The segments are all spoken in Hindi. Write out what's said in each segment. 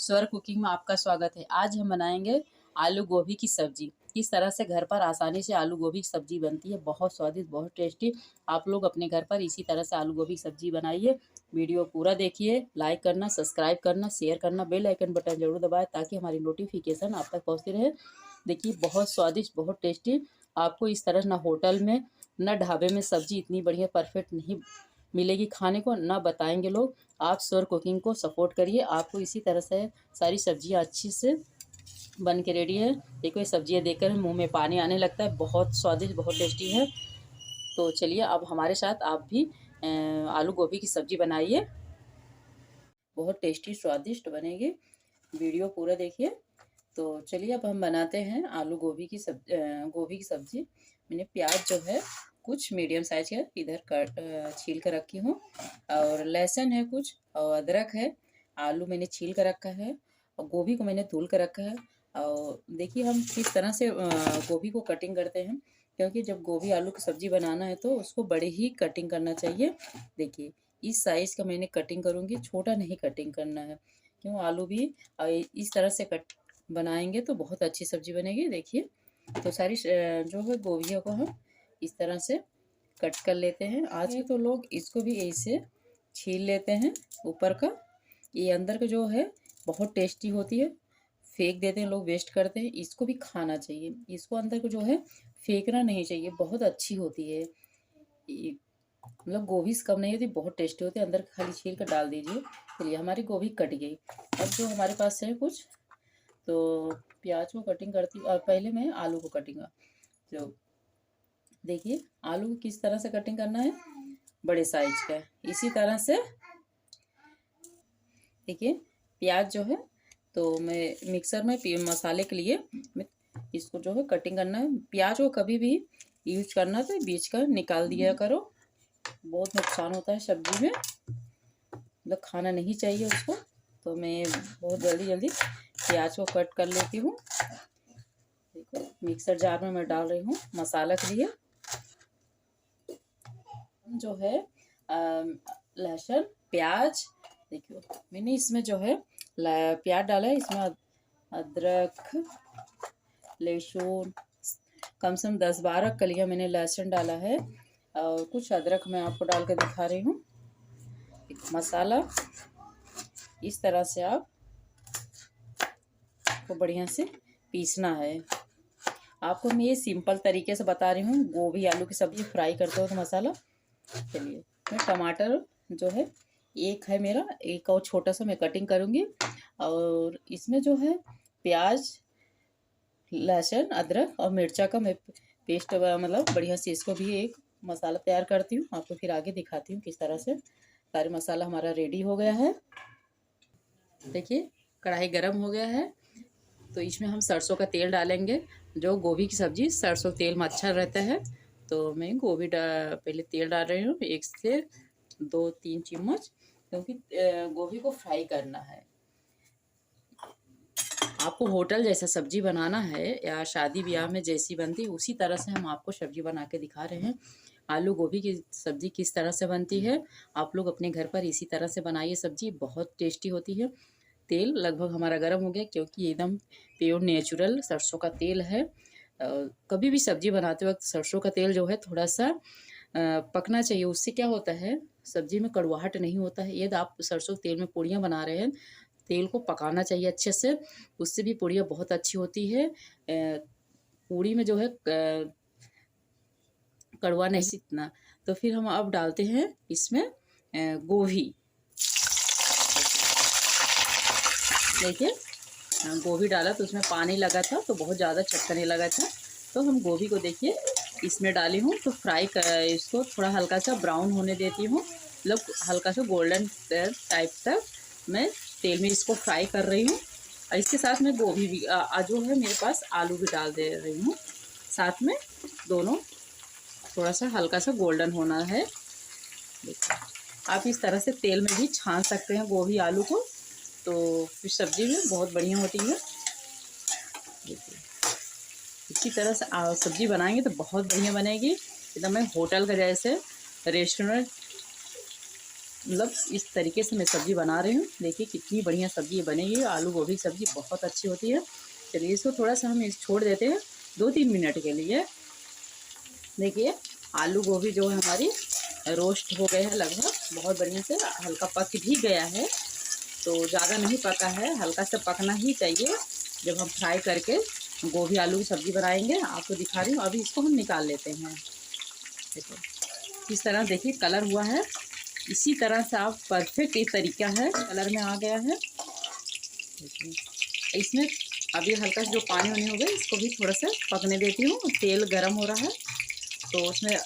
स्वर कुकिंग में आपका स्वागत है। आज हम बनाएंगे आलू गोभी की सब्जी। किस तरह से घर पर आसानी से आलू गोभी की सब्जी बनती है, बहुत स्वादिष्ट, बहुत टेस्टी। आप लोग अपने घर पर इसी तरह से आलू गोभी की सब्जी बनाइए। वीडियो पूरा देखिए, लाइक करना, सब्सक्राइब करना, शेयर करना, बेल आइकन बटन जरूर दबाएं ताकि हमारी नोटिफिकेशन आप तक पहुँचती रहे। देखिए बहुत स्वादिष्ट, बहुत टेस्टी। आपको इस तरह ना होटल में ना ढाबे में सब्जी इतनी बढ़िया परफेक्ट नहीं मिलेगी खाने को, ना बताएंगे लोग। आप स्वर कुकिंग को सपोर्ट करिए। आपको इसी तरह से सारी सब्जियां अच्छी से बन के रेडी है। देखो ये सब्जियां देखकर मुंह में पानी आने लगता है। बहुत स्वादिष्ट, बहुत टेस्टी है। तो चलिए अब हमारे साथ आप भी आलू गोभी की सब्जी बनाइए। बहुत टेस्टी स्वादिष्ट बनेगी। वीडियो पूरा देखिए। तो चलिए अब हम बनाते हैं आलू गोभी की गोभी की सब्जी। मैंने प्याज जो है कुछ मीडियम साइज का इधर छील कर रखी हूँ, और लहसुन है कुछ, और अदरक है। आलू मैंने छील कर रखा है, और गोभी को मैंने धुल कर रखा है। और देखिए हम किस तरह से गोभी को कटिंग करते हैं, क्योंकि जब गोभी आलू की सब्जी बनाना है तो उसको बड़े ही कटिंग करना चाहिए। देखिए इस साइज का मैंने कटिंग करूँगी, छोटा नहीं कटिंग करना है। क्यों, आलू भी इस तरह से कट बनाएंगे तो बहुत अच्छी सब्जी बनेगी। देखिए तो सारी जो है गोभियों को हम इस तरह से कट कर लेते हैं। आज के तो लोग इसको भी ऐसे छील लेते हैं ऊपर का, ये अंदर का जो है बहुत टेस्टी होती है, फेंक देते हैं लोग, वेस्ट करते हैं। इसको भी खाना चाहिए, इसको अंदर को जो है फेंकना नहीं चाहिए, बहुत अच्छी होती है। मतलब गोभी से कम नहीं होती, बहुत टेस्टी होती है। अंदर खाली छील कर डाल दीजिए। चलिए हमारी गोभी कट गई। अब जो हमारे पास है कुछ, तो प्याज को कटिंग करती हूँ, और पहले मैं आलू को कटिंग जो देखिए आलू को किस तरह से कटिंग करना है, बड़े साइज का। इसी तरह से देखिए प्याज जो है, तो मैं मिक्सर में मसाले के लिए मैं इसको जो है कटिंग करना है। प्याज को कभी भी यूज करना तो बीच का निकाल दिया करो, बहुत नुकसान होता है सब्जी में, मतलब खाना नहीं चाहिए उसको। तो मैं बहुत जल्दी जल्दी प्याज को कट कर लेती हूँ। देखो मिक्सर जार में मैं डाल रही हूँ मसाला के लिए। जो है लहसुन, प्याज, देखियो मैंने इसमें जो है प्याज डाला है, इसमें अदरक, लहसुन, कम से कम 10-12 कलियां मैंने लहसुन डाला है, और कुछ अदरक मैं आपको डाल कर दिखा रही हूँ। मसाला इस तरह से आपको बढ़िया से पीसना है। आपको मैं ये सिंपल तरीके से बता रही हूँ। गोभी आलू की सब्जी फ्राई करते हो तो मसाला। चलिए मैं टमाटर जो है एक है मेरा, एक और छोटा सा मैं कटिंग करूँगी, और इसमें जो है प्याज, लहसुन, अदरक और मिर्चा का मैं पेस्ट मतलब बढ़िया से इसको भी एक मसाला तैयार करती हूँ। आपको फिर आगे दिखाती हूँ किस तरह से। सारे मसाला हमारा रेडी हो गया है। देखिए कढ़ाई गरम हो गया है, तो इसमें हम सरसों का तेल डालेंगे। जो गोभी की सब्जी सरसों तेल में अच्छा रहता है, तो मैं पहले तेल डाल रही हूँ 1 से 2-3 चम्मच, क्योंकि गोभी को फ्राई करना है। आपको होटल जैसा सब्जी बनाना है या शादी ब्याह में जैसी बनती है उसी तरह से हम आपको सब्जी बना के दिखा रहे हैं। आलू गोभी की सब्जी किस तरह से बनती है आप लोग अपने घर पर इसी तरह से बनाइए। सब्जी बहुत टेस्टी होती है। तेल लगभग हमारा गर्म हो गया, क्योंकि एकदम प्योर नेचुरल सरसों का तेल है। कभी भी सब्जी बनाते वक्त सरसों का तेल जो है थोड़ा सा पकना चाहिए। उससे क्या होता है, सब्जी में कड़वाहट नहीं होता है। यदि आप सरसों के तेल में पूड़ियाँ बना रहे हैं, तेल को पकाना चाहिए अच्छे से, उससे भी पूड़ियाँ बहुत अच्छी होती है। पूड़ी में जो है कड़वा नहीं इतना। तो फिर हम अब डालते हैं इसमें गोभी। देखिए गोभी डाला तो उसमें पानी लगा था, तो बहुत ज़्यादा चटकने लगा था। तो हम गोभी को देखिए इसमें डाली हूँ, तो फ्राई कर इसको थोड़ा हल्का सा ब्राउन होने देती हूँ, मतलब हल्का सा गोल्डन टाइप तक मैं तेल में इसको फ्राई कर रही हूँ। और इसके साथ मैं गोभी भी जो है मेरे पास आलू भी डाल दे रही हूँ साथ में। दोनों थोड़ा सा हल्का सा गोल्डन होना है। देखिए आप इस तरह से तेल में भी छान सकते हैं गोभी आलू को, तो फिर सब्जी भी बहुत बढ़िया होती है। देखिए इसी तरह से सब्जी बनाएंगे तो बहुत बढ़िया बनेगी, एकदम मैं होटल का जैसे, रेस्टोरेंट मतलब इस तरीके से मैं सब्ज़ी बना रही हूँ। देखिए कितनी बढ़िया सब्ज़ी बनेगी। आलू गोभी की सब्ज़ी बहुत अच्छी होती है। चलिए इसको थोड़ा सा हम छोड़ देते हैं 2-3 मिनट के लिए। देखिए आलू गोभी जो है हमारी रोस्ट हो गए हैं लगभग, बहुत बढ़िया से हल्का पक भी गया है। तो ज़्यादा नहीं पका है, हल्का सा पकना ही चाहिए जब हम फ्राई करके गोभी आलू की सब्ज़ी बनाएंगे। आपको दिखा रही हूँ। अभी इसको हम निकाल लेते हैं। देखो इस तरह देखिए कलर हुआ है। इसी तरह से आप परफेक्ट एक तरीका है, कलर में आ गया है। देखिए इसमें अभी हल्का सा जो पानी वानी हो गया इसको भी थोड़ा सा पकने देती हूँ। तेल गरम हो रहा है तो उसमें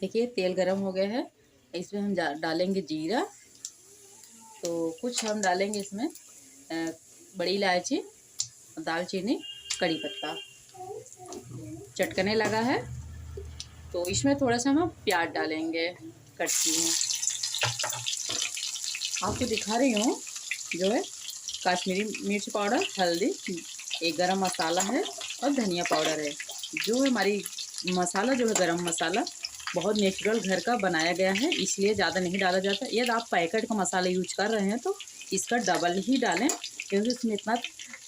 देखिए तेल गरम हो गया है। इसमें हम डालेंगे जीरा। तो कुछ हम डालेंगे इसमें बड़ी इलायची, दालचीनी, कड़ी पत्ता। चटकने लगा है तो इसमें थोड़ा सा हम प्याज डालेंगे कट की हूँ। आपको दिखा रही हूँ जो है काश्मीरी मिर्च पाउडर, हल्दी, एक गरम मसाला है और धनिया पाउडर है। जो हमारी मसाला जो है गरम मसाला बहुत नेचुरल घर का बनाया गया है, इसलिए ज़्यादा नहीं डाला जाता। यदि आप पैकेट का मसाला यूज कर रहे हैं तो इसका डबल ही डालें, क्योंकि इसमें इतना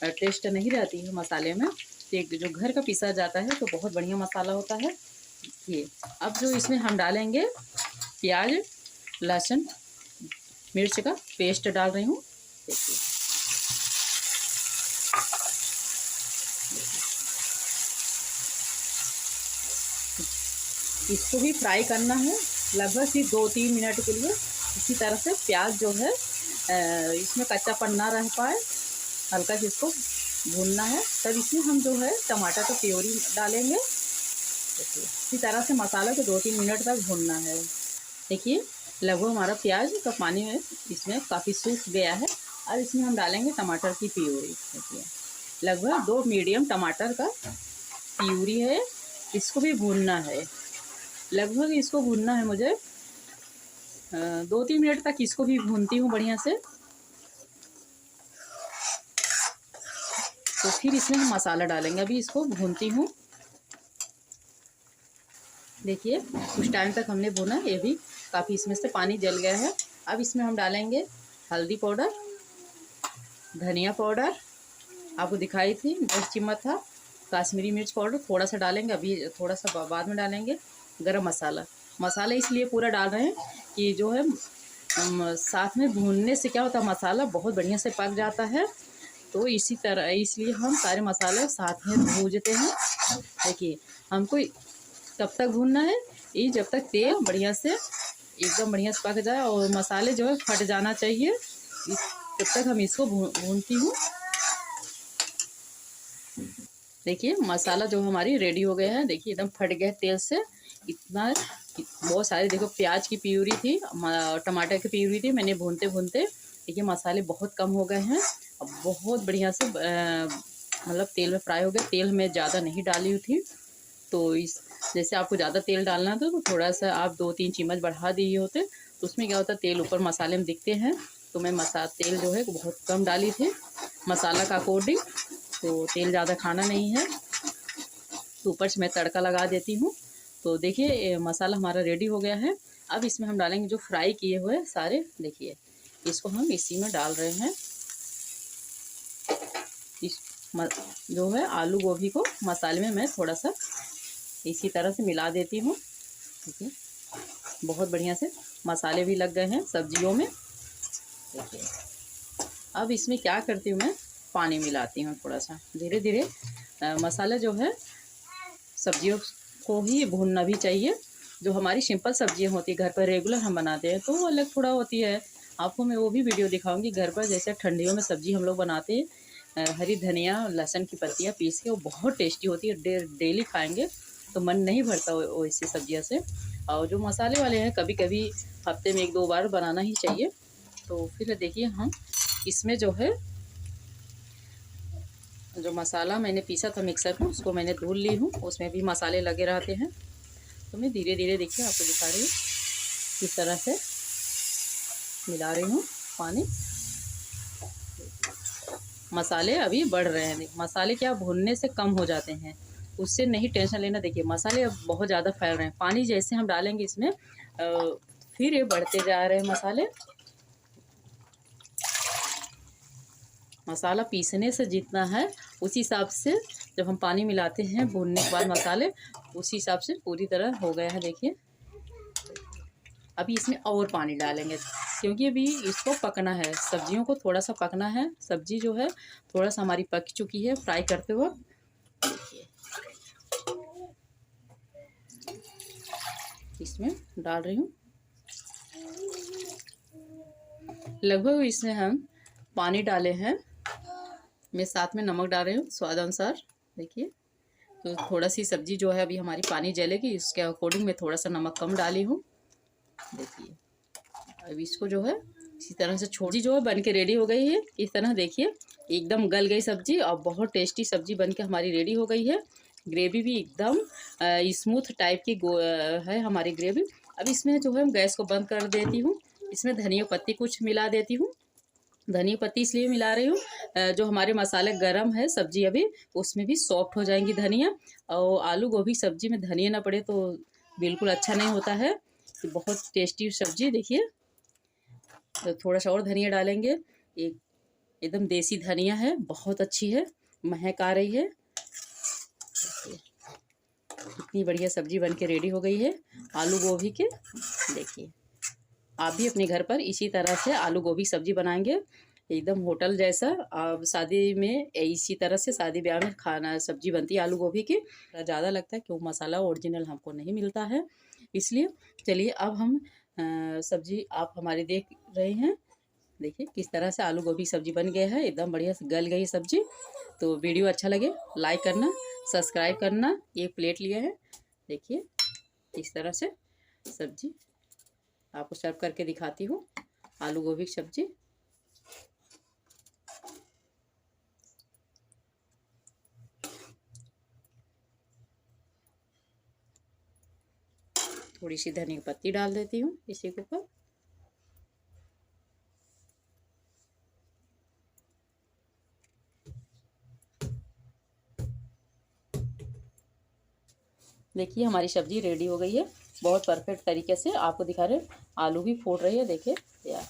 टेस्ट नहीं रहती है मसाले में। तो जो घर का पीसा जाता है तो बहुत बढ़िया मसाला होता है ये। अब जो इसमें हम डालेंगे प्याज, लहसुन, मिर्च का पेस्ट डाल रही हूँ। देखिए इसको भी फ्राई करना है लगभग सिर्फ 2-3 मिनट के लिए। इसी तरह से प्याज जो है इसमें कच्चापन ना रह पाए, हल्का सा इसको भूनना है। तब इसमें हम जो है टमाटर का प्योरी डालेंगे। देखिए इसी तरह से मसाला को 2-3 मिनट तक भूनना है। देखिए लगभग हमारा प्याज का पानी है इसमें काफ़ी सूख गया है। और इसमें हम डालेंगे टमाटर की प्योरी। देखिए लगभग 2 मीडियम टमाटर का प्यूरी है, इसको भी भूनना है। लगभग इसको भूनना है मुझे 2-3 मिनट तक इसको भी भूनती हूँ बढ़िया से। तो फिर इसमें हम मसाला डालेंगे। अभी इसको भूनती हूँ। देखिए कुछ टाइम तक हमने भूना, ये भी काफ़ी इसमें से पानी जल गया है। अब इसमें हम डालेंगे हल्दी पाउडर, धनिया पाउडर, आपको दिखाई थी 10 चम्मच था। काश्मीरी मिर्च पाउडर थोड़ा सा डालेंगे, अभी थोड़ा सा बाद में डालेंगे। गरम मसाला, मसाला इसलिए पूरा डाल रहे हैं कि जो है साथ में भूनने से क्या होता है मसाला बहुत बढ़िया से पक जाता है। तो इसी तरह इसलिए हम सारे मसाले साथ में भूनते हैं। देखिए हमको तब तक भूनना है ये जब तक तेल बढ़िया से एकदम बढ़िया से पक जाए और मसाले जो है फट जाना चाहिए। तब तक हम इसको भूनती हूँ। देखिए मसाला जो हमारी रेडी हो गया है। देखिए एकदम फट गया तेल से। इतना बहुत सारे देखो प्याज की प्यूरी थी, टमाटर की प्यूरी थी, मैंने भूनते भूनते देखिए मसाले बहुत कम हो गए हैं। अब बहुत बढ़िया से मतलब तेल में फ्राई हो गया। तेल में ज़्यादा नहीं डाली हुई थी। तो इस जैसे आपको ज़्यादा तेल डालना था तो थोड़ा सा आप 2-3 चम्मच बढ़ा दिए होते तो उसमें क्या होता तेल ऊपर मसाले में दिखते हैं। तो मैं तेल जो है बहुत कम डाली थी मसाला का अकॉर्डिंग। तो तेल ज़्यादा खाना नहीं है। तो ऊपर से मैं तड़का लगा देती हूँ। तो देखिए मसाला हमारा रेडी हो गया है। अब इसमें हम डालेंगे जो फ्राई किए हुए सारे। देखिए इसको हम इसी में डाल रहे हैं। इस जो है आलू गोभी को मसाले में मैं थोड़ा सा इसी तरह से मिला देती हूँ। देखिए बहुत बढ़िया से मसाले भी लग गए हैं सब्जियों में। देखिए अब इसमें क्या करती हूँ मैं पानी मिलाती हूँ थोड़ा सा। धीरे धीरे मसाला जो है सब्जियों को ही भूनना भी चाहिए। जो हमारी सिंपल सब्जियाँ होती है घर पर रेगुलर हम बनाते हैं तो वो अलग थोड़ा होती है। आपको मैं वो भी वीडियो दिखाऊंगी घर पर। जैसे ठंडियों में सब्जी हम लोग बनाते हैं, हरी धनिया लहसुन की पत्तियाँ पीस के, वो बहुत टेस्टी होती है। डेली खाएंगे तो मन नहीं भरता वैसी सब्जियों से। और जो मसाले वाले हैं कभी कभी हफ्ते में 1-2 बार बनाना ही चाहिए। तो फिर देखिए हम इसमें जो है जो मसाला मैंने पीसा था मिक्सर में उसको मैंने धुल ली हूँ। उसमें भी मसाले लगे रहते हैं। तो मैं धीरे धीरे देखिए आपको दिखा रही हूँ किस तरह से मिला रही हूँ पानी। मसाले अभी बढ़ रहे हैं। मसाले क्या भूनने से कम हो जाते हैं, उससे नहीं टेंशन लेना। देखिए मसाले अब बहुत ज़्यादा फैल रहे हैं। पानी जैसे हम डालेंगे इसमें फिर ये बढ़ते जा रहे हैं मसाले। मसाला पीसने से जितना है उसी हिसाब से जब हम पानी मिलाते हैं भूनने के बाद मसाले, उसी हिसाब से पूरी तरह हो गया है। देखिए अभी इसमें और पानी डालेंगे क्योंकि अभी इसको पकना है, सब्जियों को थोड़ा सा पकना है। सब्जी जो है थोड़ा सा हमारी पक चुकी है फ्राई करते वक्त। देखिए इसमें डाल रही हूँ, लगभग इसमें हम पानी डाले हैं। मैं साथ में नमक डाल रही हूँ स्वाद अनुसार। देखिए तो थोड़ा सी सब्जी जो है अभी हमारी पानी जलेगी, इसके अकॉर्डिंग मैं थोड़ा सा नमक कम डाली हूँ। देखिए अब इसको जो है इसी तरह से सब्जी जो है बन के रेडी हो गई है। इस तरह देखिए एकदम गल गई सब्जी और बहुत टेस्टी सब्जी बन के हमारी रेडी हो गई है। ग्रेवी भी एकदम स्मूथ टाइप की है हमारी ग्रेवी। अब इसमें जो है हम गैस को बंद कर देती हूँ। इसमें धनिया पत्ती कुछ मिला देती हूँ। धनिया पत्ती इसलिए मिला रही हूँ, जो हमारे मसाले गरम है सब्जी अभी उसमें भी सॉफ्ट हो जाएंगी धनिया। और आलू गोभी सब्जी में धनिया ना पड़े तो बिल्कुल अच्छा नहीं होता है। बहुत टेस्टी सब्जी। देखिए तो थोड़ा सा और धनिया डालेंगे। एक एकदम देसी धनिया है, बहुत अच्छी है, महक आ रही है। कितनी बढ़िया सब्जी बन के रेडी हो गई है आलू गोभी के। देखिए आप भी अपने घर पर इसी तरह से आलू गोभी सब्जी बनाएंगे एकदम होटल जैसा। अब शादी में इसी तरह से शादी ब्याह में खाना सब्जी बनती है आलू गोभी की। ज़्यादा लगता है क्यों मसाला ओरिजिनल हमको नहीं मिलता है, इसलिए। चलिए अब हम सब्जी आप हमारे देख रहे हैं। देखिए किस तरह से आलू गोभी सब्जी बन गया है, एकदम बढ़िया से गल गई सब्जी। तो वीडियो अच्छा लगे लाइक करना, सब्सक्राइब करना। एक प्लेट लिए हैं, देखिए इस तरह से सब्जी आपको सर्व करके दिखाती हूँ आलू गोभी की सब्जी। थोड़ी सी धनिया की पत्ती डाल देती हूँ इसी के ऊपर। देखिए हमारी सब्जी रेडी हो गई है बहुत परफेक्ट तरीके से। आपको दिखा रहे आलू भी फूट रही है। देखिए यार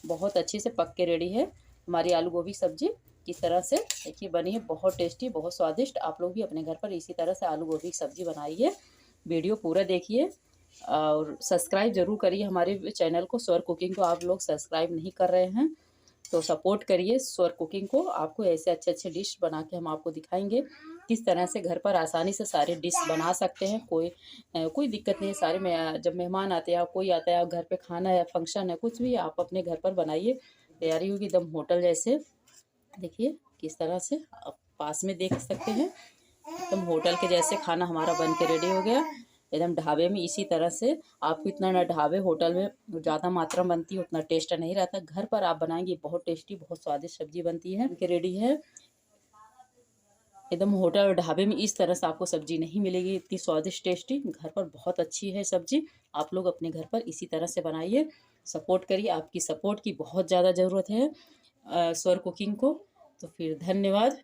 बहुत अच्छे से पक के रेडी है हमारी आलू गोभी सब्जी। किस तरह से देखिए बनी है, बहुत टेस्टी, बहुत स्वादिष्ट। आप लोग भी अपने घर पर इसी तरह से आलू गोभी की सब्जी बनाइए। वीडियो पूरा देखिए और सब्सक्राइब जरूर करिए हमारे चैनल को। स्वर कुकिंग को आप लोग सब्सक्राइब नहीं कर रहे हैं तो सपोर्ट करिए स्वर कुकिंग को। आपको ऐसे अच्छे अच्छे डिश बना के हम आपको दिखाएंगे किस तरह से घर पर आसानी से सारे डिश बना सकते हैं। कोई दिक्कत नहीं है। सारे में जब मेहमान आते हैं, कोई आता है घर पे खाना है, फंक्शन है, कुछ भी आप अपने घर पर बनाइए, तैयारी होगी एकदम होटल जैसे। देखिए किस तरह से आप पास में देख सकते हैं, एकदम होटल के जैसे खाना हमारा बन के रेडी हो गया एकदम। ढाबे में इसी तरह से आपको इतना ना, ढाबे होटल में ज़्यादा मात्रा में बनती है उतना टेस्ट नहीं रहता। घर पर आप बनाएंगे बहुत टेस्टी, बहुत स्वादिष्ट सब्जी बनती है कि रेडी है एकदम। होटल और ढाबे में इस तरह से आपको सब्जी नहीं मिलेगी इतनी स्वादिष्ट टेस्टी। घर पर बहुत अच्छी है सब्जी। आप लोग अपने घर पर इसी तरह से बनाइए, सपोर्ट करिए। आपकी सपोर्ट की बहुत ज़्यादा ज़रूरत है स्वर कुकिंग को। तो फिर धन्यवाद।